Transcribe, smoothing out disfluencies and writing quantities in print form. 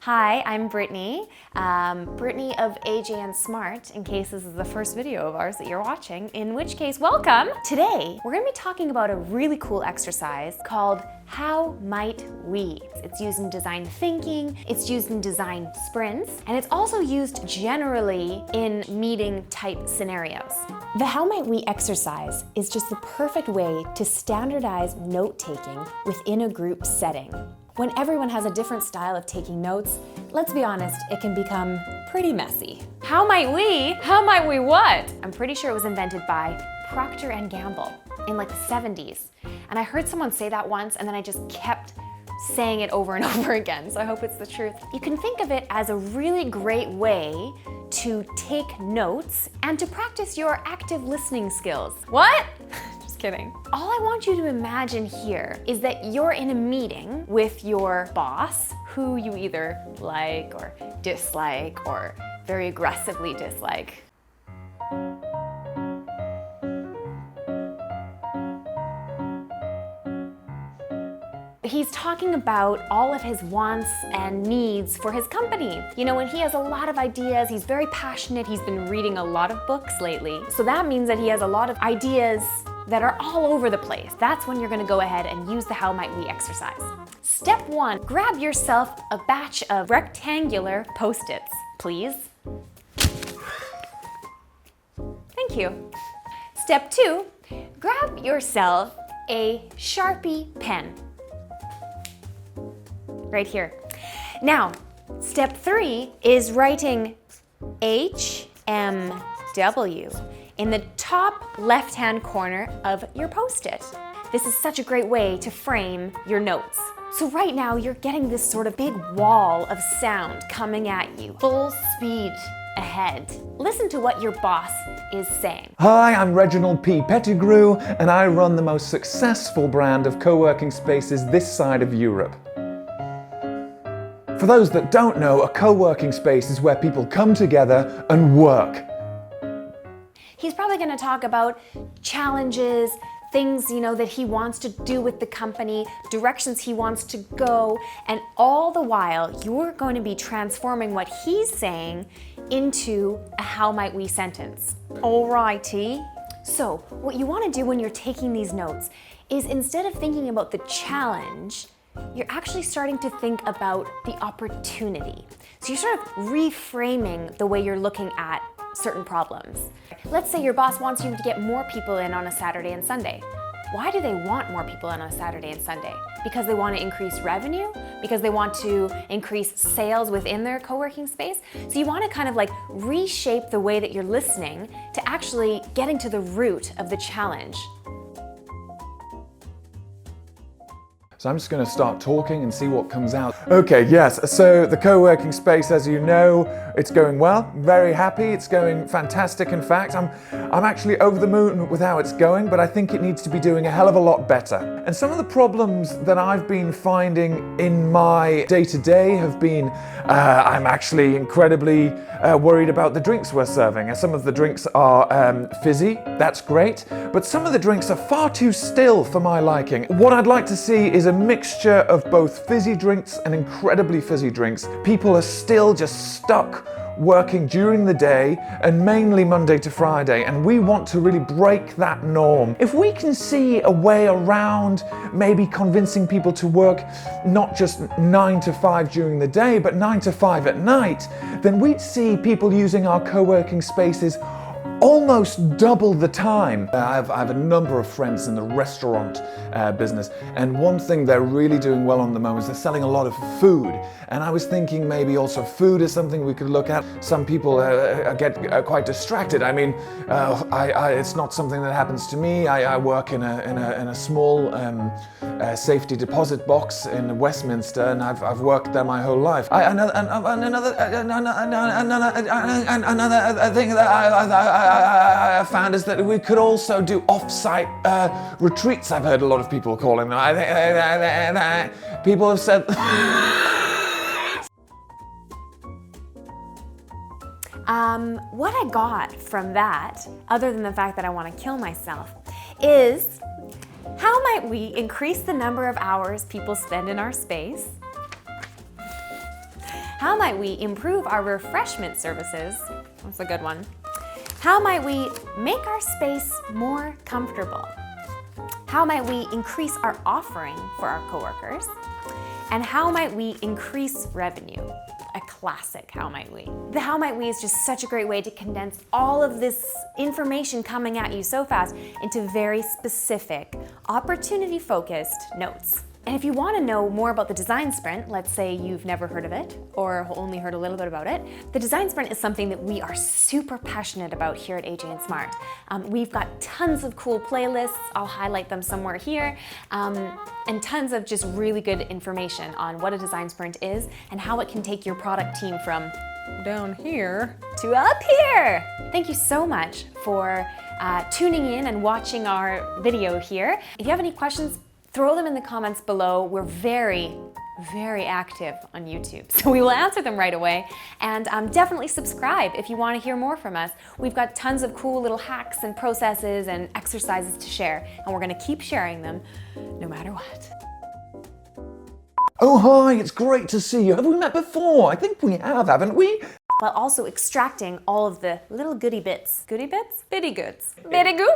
Hi, I'm Brittany. Brittany of Aj&Smart, in case this is the first video of ours that you're watching, in which case, welcome! Today, we're gonna be talking about a really cool exercise called How Might We? It's used in design thinking, it's used in design sprints, and it's also used generally in meeting type scenarios. The How Might We exercise is just the perfect way to standardize note-taking within a group setting. When everyone has a different style of taking notes, let's be honest, it can become pretty messy. How might we? How might we what? I'm pretty sure it was invented by Proctor and Gamble in like the 70s. And I heard someone say that once and then I just kept saying it over and over again, so I hope it's the truth. You can think of it as a really great way to take notes and to practice your active listening skills. What? Kidding. All I want you to imagine here is that you're in a meeting with your boss, who you either like or dislike or very aggressively dislike. He's talking about all of his wants and needs for his company. You know, when he has a lot of ideas, he's very passionate, he's been reading a lot of books lately. So that means that he has a lot of ideas that are all over the place. That's when you're gonna go ahead and use the How Might We exercise. Step 1, grab yourself a batch of rectangular Post-its, please. Thank you. Step 2, grab yourself a Sharpie pen. Right here. Now, step 3 is writing HMW in the top left-hand corner of your Post-it. This is such a great way to frame your notes. So right now you're getting this sort of big wall of sound coming at you, full speed ahead. Listen to what your boss is saying. Hi, I'm Reginald P. Pettigrew, and I run the most successful brand of co-working spaces this side of Europe. For those that don't know, a co-working space is where people come together and work. He's probably going to talk about challenges, things, that he wants to do with the company, directions he wants to go, and all the while you're going to be transforming what he's saying into a how might we sentence. Alrighty. So what you want to do when you're taking these notes is instead of thinking about the challenge, you're actually starting to think about the opportunity. So you're sort of reframing the way you're looking at certain problems. Let's say your boss wants you to get more people in on a Saturday and Sunday. Why do they want more people in on a Saturday and Sunday? Because they want to increase revenue? Because they want to increase sales within their co-working space? So you want to kind of like reshape the way that you're listening to actually getting to the root of the challenge. So I'm just going to start talking and see what comes out. Okay, yes, so the co-working space, as you know, it's going well. Very happy, it's going fantastic. In fact, I'm actually over the moon with how it's going, but I think it needs to be doing a hell of a lot better. And some of the problems that I've been finding in my day-to-day have been, I'm actually incredibly worried about the drinks we're serving. And some of the drinks are fizzy, that's great, but some of the drinks are far too still for my liking. What I'd like to see is a mixture of both fizzy drinks and incredibly fizzy drinks. People are still just stuck working during the day and mainly Monday to Friday, and we want to really break that norm. If we can see a way around maybe convincing people to work not just 9 to 5 during the day, but 9 to 5 at night, then we'd see people using our co-working spaces almost double the time. I have a number of friends in the restaurant business, and one thing they're really doing well on the moment is they're selling a lot of food. And I was thinking maybe also food is something we could look at. Some people get quite distracted. I mean, it's not something that happens to me. I work in a small safety deposit box in Westminster, and I've worked there my whole life. Another thing that I found is that we could also do off-site retreats. I've heard a lot of people calling them. People have said. What I got from that, other than the fact that I want to kill myself, is how might we increase the number of hours people spend in our space? How might we improve our refreshment services? That's a good one. How might we make our space more comfortable? How might we increase our offering for our coworkers? And how might we increase revenue? A classic how might we. The how might we is just such a great way to condense all of this information coming at you so fast into very specific, opportunity-focused notes. And if you want to know more about the design sprint, let's say you've never heard of it or only heard a little bit about it, the design sprint is something that we are super passionate about here at Aj&Smart. We've got tons of cool playlists, I'll highlight them somewhere here, and tons of just really good information on what a design sprint is and how it can take your product team from down here to up here. Thank you so much for tuning in and watching our video here. If you have any questions, throw them in the comments below. We're very active on YouTube, so we will answer them right away. And definitely subscribe if you want to hear more from us. We've got tons of cool little hacks and processes and exercises to share, and we're going to keep sharing them no matter what. Oh, hi, it's great to see you. Have we met before? I think we have, haven't we? While also extracting all of the little goody bits. Goody bits? Bitty goods. Bitty goo?